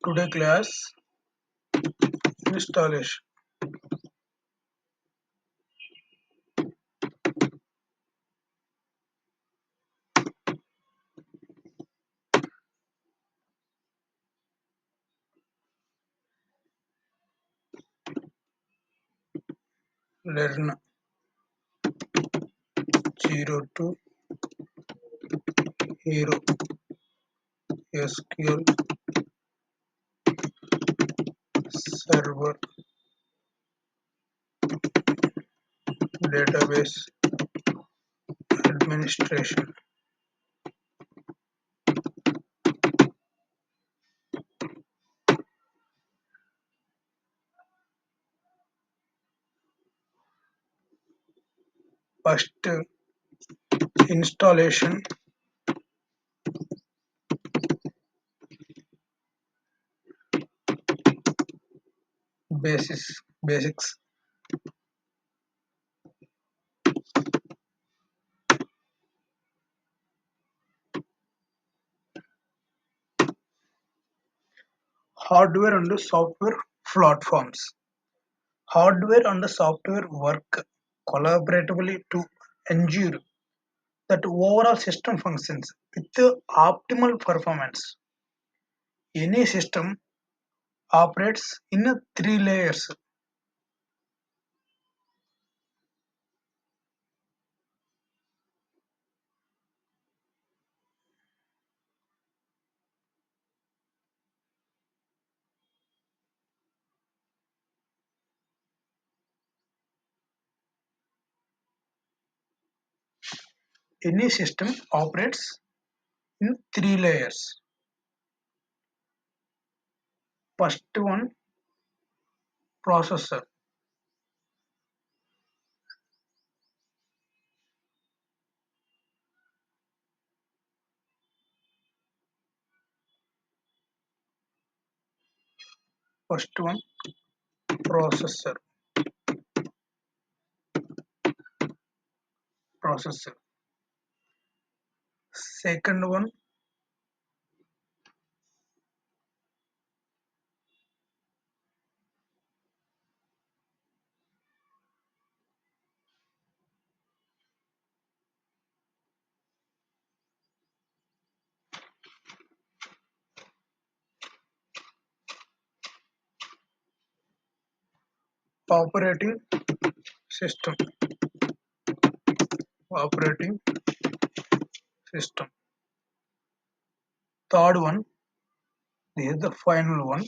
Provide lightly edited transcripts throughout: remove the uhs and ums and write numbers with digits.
Today class installation. Learn 0 to hero SQL server database administration. First installation basics. Hardware and software platforms. Hardware and software work collaboratively to ensure that overall system functions with optimal performance. Any system operates in three layers. Any system operates in three layers. First one, processor. First one, processor. Processor. Second one, operating system. Operating system. Third one, this is the final one.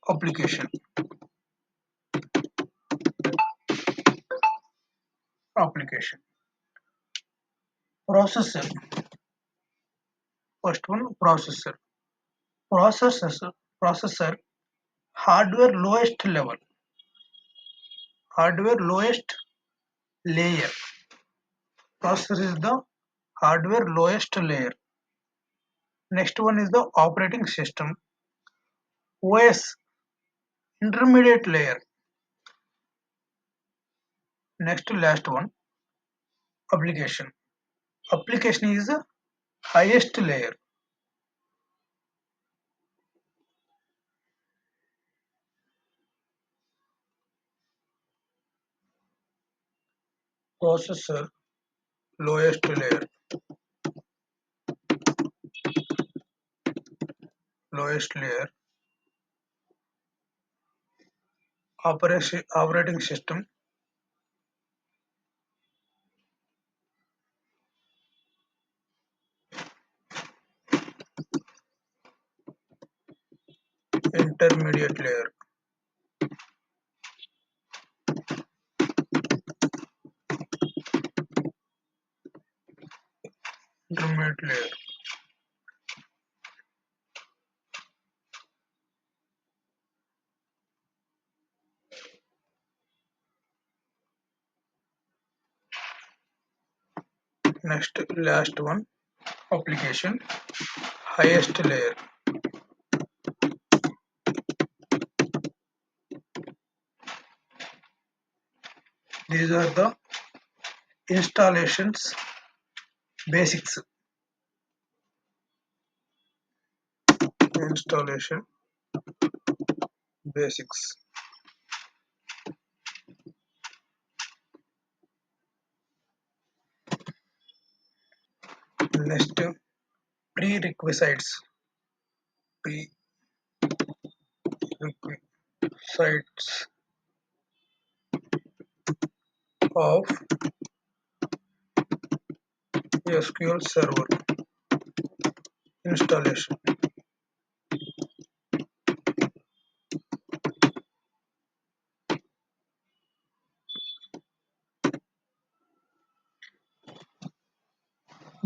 Application. Application. Processor. First one, processor. Processor. Hardware lowest level. Hardware lowest layer. Processor is the hardware lowest layer. Next one is the operating system. OS intermediate layer. Next to last one, application. Application is the highest layer. Processor lowest layer. Lowest layer. Operating system. Intermediate layer. Intermediate layer. Next last one, application highest layer. These are the installations basics. Installation basics. Next, prerequisites. Prerequisites of SQL Server installation.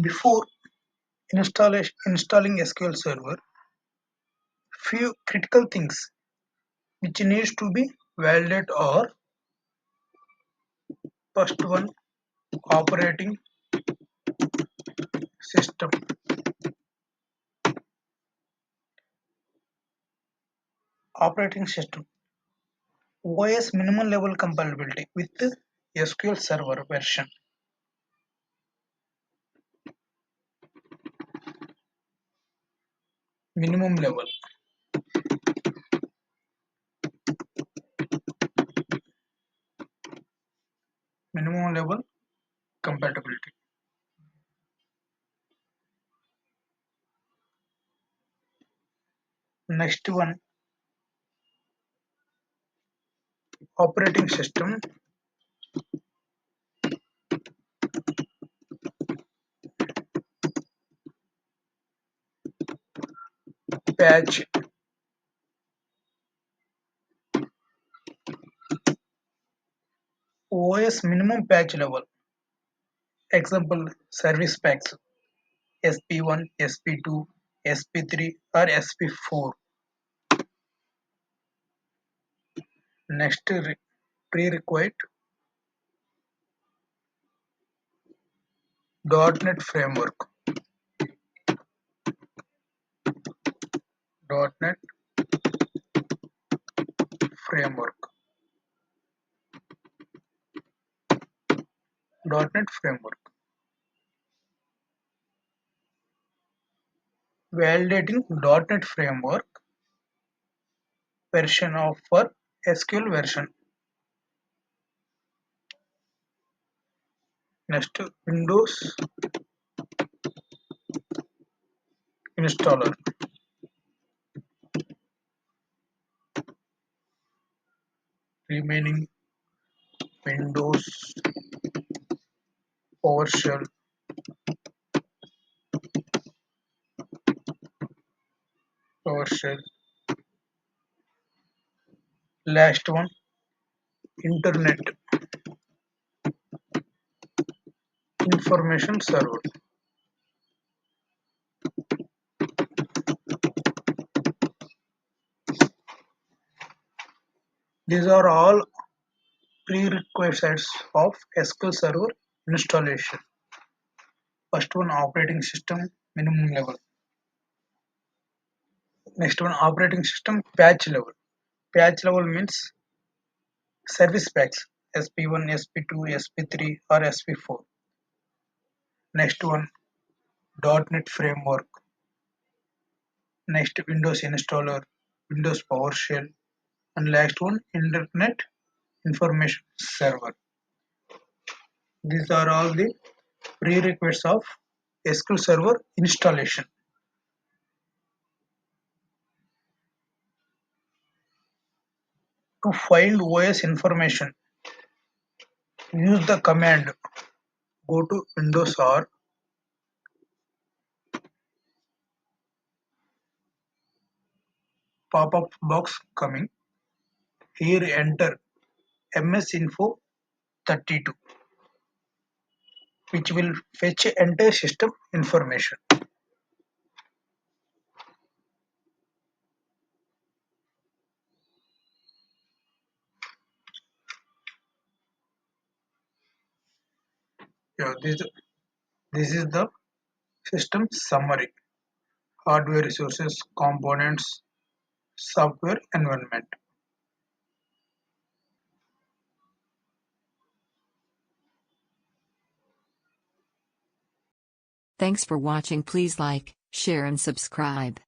Before installing SQL Server, few critical things which needs to be validated are: first one, operating system. Operating system OS minimum level compatibility with SQL Server version. Minimum level. Minimum level compatibility. Next one, operating system patch. OS minimum patch level. Example, service packs SP1, SP2, SP3 or SP4. Next, prerequisite .NET framework. .NET framework. .NET framework. Validating .NET framework version of for SQL version. Next, Windows installer. Remaining Windows PowerShell. PowerShell. Last one, Internet information server. These are all prerequisites of SQL Server installation. First one, operating system minimum level. Next one, operating system patch level. Patch level means service packs SP1, SP2, SP3 or SP4. Next one, .NET framework. Next, Windows installer, Windows PowerShell, and last one, Internet information server. These are all the prerequisites of SQL Server installation. To find OS information, use the command go to Windows or pop-up box coming. Here enter msinfo 32, which will fetch entire system information. Yeah, this is the system summary: hardware resources, components, software environment. Thanks for watching. Please like, share and subscribe.